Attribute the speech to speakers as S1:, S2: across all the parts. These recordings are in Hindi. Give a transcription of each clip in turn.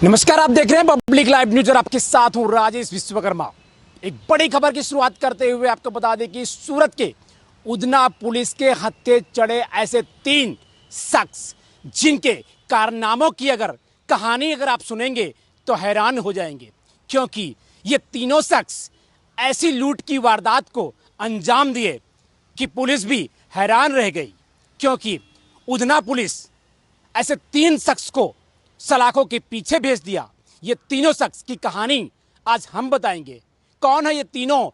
S1: नमस्कार, आप देख रहे हैं पब्लिक लाइव न्यूज और आपके साथ हूं राजेश विश्वकर्मा। एक बड़ी खबर की शुरुआत करते हुए आपको बता दें कि सूरत के उधना पुलिस के हत्थे चढ़े ऐसे 3 शख्स जिनके कारनामों की कहानी आप सुनेंगे तो हैरान हो जाएंगे, क्योंकि ये तीनों शख्स ऐसी लूट की वारदात को अंजाम दिए कि पुलिस भी हैरान रह गई। क्योंकि उधना पुलिस ऐसे 3 शख्स को सलाखों के पीछे भेज दिया। ये तीनों शख्स की कहानी आज हम बताएंगे। कौन है ये तीनों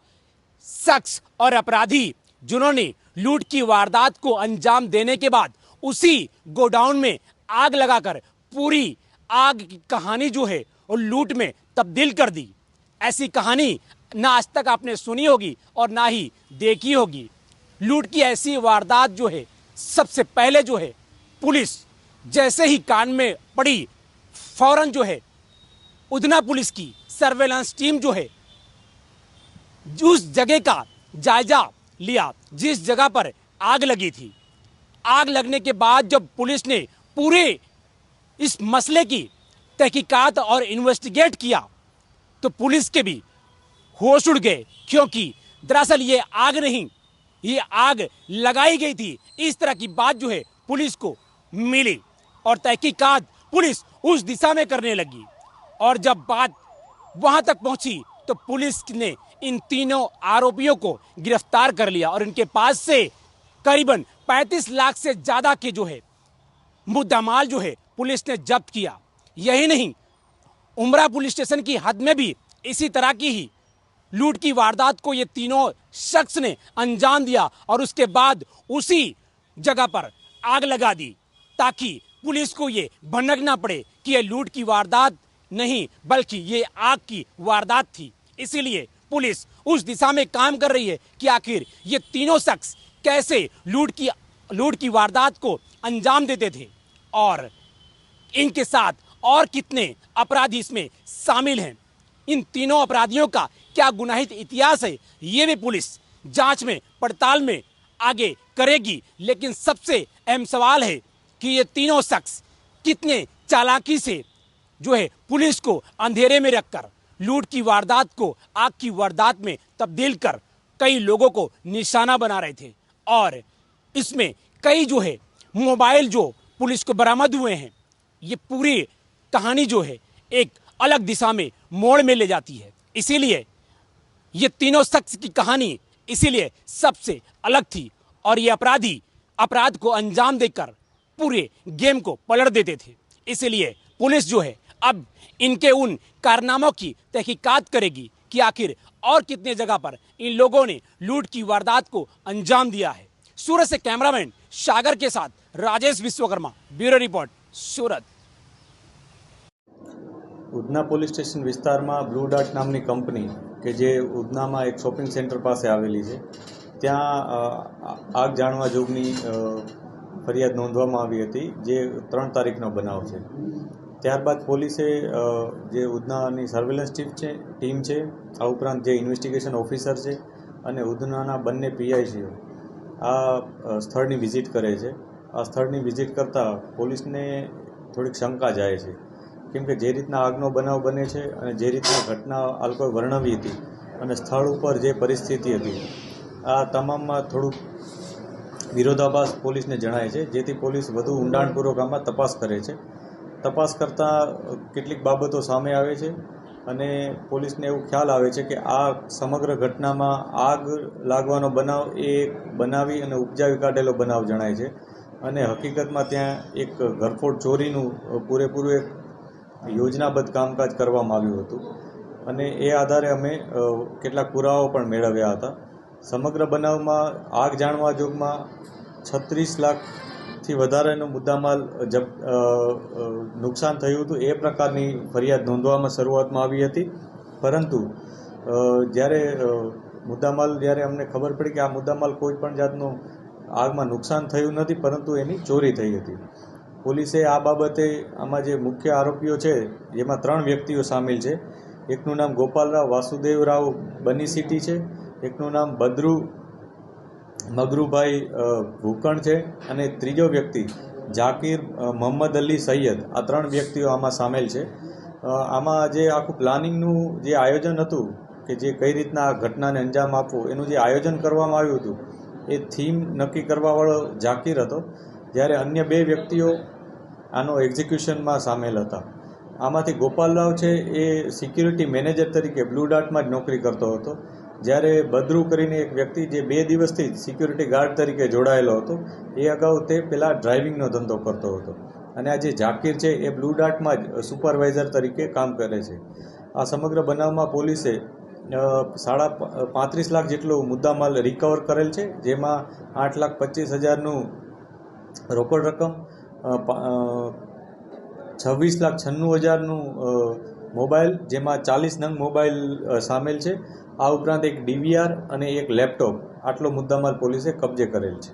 S1: शख्स और अपराधी जिन्होंने लूट की वारदात को अंजाम देने के बाद उसी गोडाउन में आग लगाकर पूरी आग की कहानी वो लूट में तब्दील कर दी। ऐसी कहानी ना आज तक आपने सुनी होगी और ना ही देखी होगी। लूट की ऐसी वारदात सबसे पहले पुलिस जैसे ही कान में पड़ी, फौरन उधना पुलिस की सर्वेलेंस टीम उस जगह का जायजा लिया जिस जगह पर आग लगी थी। आग लगने के बाद जब पुलिस ने पूरे इस मसले की तहकीकात और इन्वेस्टिगेट किया तो पुलिस के भी होश उड़ गए, क्योंकि दरअसल ये आग नहीं, ये आग लगाई गई थी। इस तरह की बात पुलिस को मिली और तहकीकात पुलिस उस दिशा में करने लगी। और जब बात वहां तक पहुंची तो पुलिस ने इन तीनों आरोपियों को गिरफ्तार कर लिया और इनके पास से करीबन 35 लाख से ज्यादा के मुद्दामाल पुलिस ने जब्त किया। यही नहीं, उमरा पुलिस स्टेशन की हद में भी इसी तरह की ही लूट की वारदात को ये तीनों शख्स ने अंजाम दिया और उसके बाद उसी जगह पर आग लगा दी, ताकि पुलिस को ये भनक ना पड़े कि ये लूट की वारदात नहीं बल्कि ये आग की वारदात थी। इसीलिए पुलिस उस दिशा में काम कर रही है कि आखिर ये तीनों शख्स कैसे लूट की वारदात को अंजाम देते थे और इनके साथ और कितने अपराधी इसमें शामिल हैं। इन तीनों अपराधियों का क्या गुनाहित इतिहास है, ये भी पुलिस जांच में पड़ताल में आगे करेगी। लेकिन सबसे अहम सवाल है कि ये तीनों शख्स कितने चालाकी से पुलिस को अंधेरे में रखकर लूट की वारदात को आग की वारदात में तब्दील कर कई लोगों को निशाना बना रहे थे। और इसमें कई मोबाइल पुलिस को बरामद हुए हैं। ये पूरी कहानी एक अलग दिशा में मोड़ में ले जाती है। इसीलिए ये तीनों शख्स की कहानी इसीलिए सबसे अलग थी और ये अपराधी अपराध को अंजाम देकर पूरे गेम को पलट देते थे। इसीलिए पुलिस अब इनके उन कारनामों की तहकीकात करेगी कि आखिर और कितने जगह पर इन लोगों ने लूट की वारदात को अंजाम दिया है। सूरत से कैमरामैन सागर के साथ राजेश विश्वकर्मा, ब्यूरो रिपोर्ट, सूरत।
S2: ઉધના પોલીસ સ્ટેશન વિસ્તારમાં બ્લુ ડાર્ટ નામની કંપની કે જે ઉધનામાં એક શોપિંગ સેન્ટર પાસે આવેલી છે, ત્યાં આગ જાણવા જોગની ફરિયાદ નોંધવામાં આવી હતી, જે 3 તારીખનો બનાવ છે। ત્યારબાદ પોલીસે જે ઉધનાની સર્વેલન્સ ટીમ છે, આ ઉપરાંત જે ઇન્વેસ્ટિગેશન ઓફિસર છે અને ઉધનાના બંને પીઆઈ છે, આ સ્થળની વિઝિટ કરે છે। આ સ્થળની વિઝિટ કરતાં પોલીસને થોડીક શંકા જાય છે, કેમ કે જે રીતના આગનો બનાવ બને છે અને જે રીતના ઘટના આ લોકોએ વર્ણવી હતી અને સ્થળ ઉપર જે પરિસ્થિતિ હતી, આ તમામમાં થોડુંક વિરોધાભાસ પોલીસને જણાય છે, જેથી પોલીસ વધુ ઊંડાણપૂર્વક આમાં તપાસ કરે છે। તપાસ કરતાં કેટલીક બાબતો સામે આવે છે અને પોલીસને એવું ખ્યાલ આવે છે કે આ સમગ્ર ઘટનામાં આગ લાગવાનો બનાવ એ બનાવી અને ઉપજાવી કાઢેલો બનાવ જણાય છે અને હકીકતમાં ત્યાં એક ઘરફોડ ચોરીનું પૂરેપૂરું એક યોજનાબદ્ધ કામકાજ કરવામાં આવ્યું હતું અને એ આધારે અમે કેટલાક પુરાવાઓ પણ મેળવ્યા હતા। સમગ્ર બનાવમાં આગ જાણવા જોગમાં 36 લાખથી વધારેનો મુદ્દામાલ નુકસાન થયું હતું, એ પ્રકારની ફરિયાદ નોંધવામાં શરૂઆતમાં આવી હતી। પરંતુ જ્યારે અમને ખબર પડી કે આ મુદ્દામાલ કોઈ પણ જાતનું આગમાં નુકસાન થયું નથી, પરંતુ એની ચોરી થઈ હતી, પોલીસે આ બાબતે આમાં જે મુખ્ય આરોપીઓ છે, જેમાં 3 વ્યક્તિઓ સામેલ છે, એકનું નામ ગોપાલરાવ વાસુદેવરાવ બની સિટી છે, એકનું નામ બદ્રુ મગરૂભાઈ ભૂકણ છે અને ત્રીજો વ્યક્તિ જાકીર મોહમ્મદ અલી સૈયદ, આ 3 વ્યક્તિઓ આમાં સામેલ છે। આમાં જે આખું પ્લાનિંગનું જે આયોજન હતું કે જે કઈ રીતના આ ઘટનાને અંજામ આપવો એનું જે આયોજન કરવામાં આવ્યું હતું એ થીમ નક્કી કરવાવાળો ઝાકીર હતો, જ્યારે અન્ય 2 વ્યક્તિઓ આનો એક્ઝિક્યુશનમાં સામેલ હતા. આમાંથી ગોપાલરાવ છે એ સિક્યુરિટી મેનેજર તરીકે બ્લુ ડાર્ટમાં જ નોકરી કરતો હતો, જ્યારે બદરુ કરીને એક વ્યક્તિ જે 2 દિવસથી સિક્યુરિટી ગાર્ડ તરીકે જોડાયેલો હતો એ અગાઉ તે પેલા ડ્રાઇવિંગનો ધંધો કરતો હતો અને આ જે ઝાકીર છે એ બ્લુ ડાર્ટમાં જ સુપરવાઇઝર તરીકે કામ કરે છે. આ સમગ્ર બનાવમાં પોલીસે 35 લાખ જેટલો મુદ્દામાલ રિકવર કરેલ છે, જેમાં 8,25,000નું રોકડ રકમ, 26,96,000નું મોબાઈલ, જેમાં 40 નંગ મોબાઈલ સામેલ છે. આ ઉપરાંત એક DVR અને એક લેપટોપ, આટલો મુદ્દામાલ પોલીસે કબજે કરેલ છે.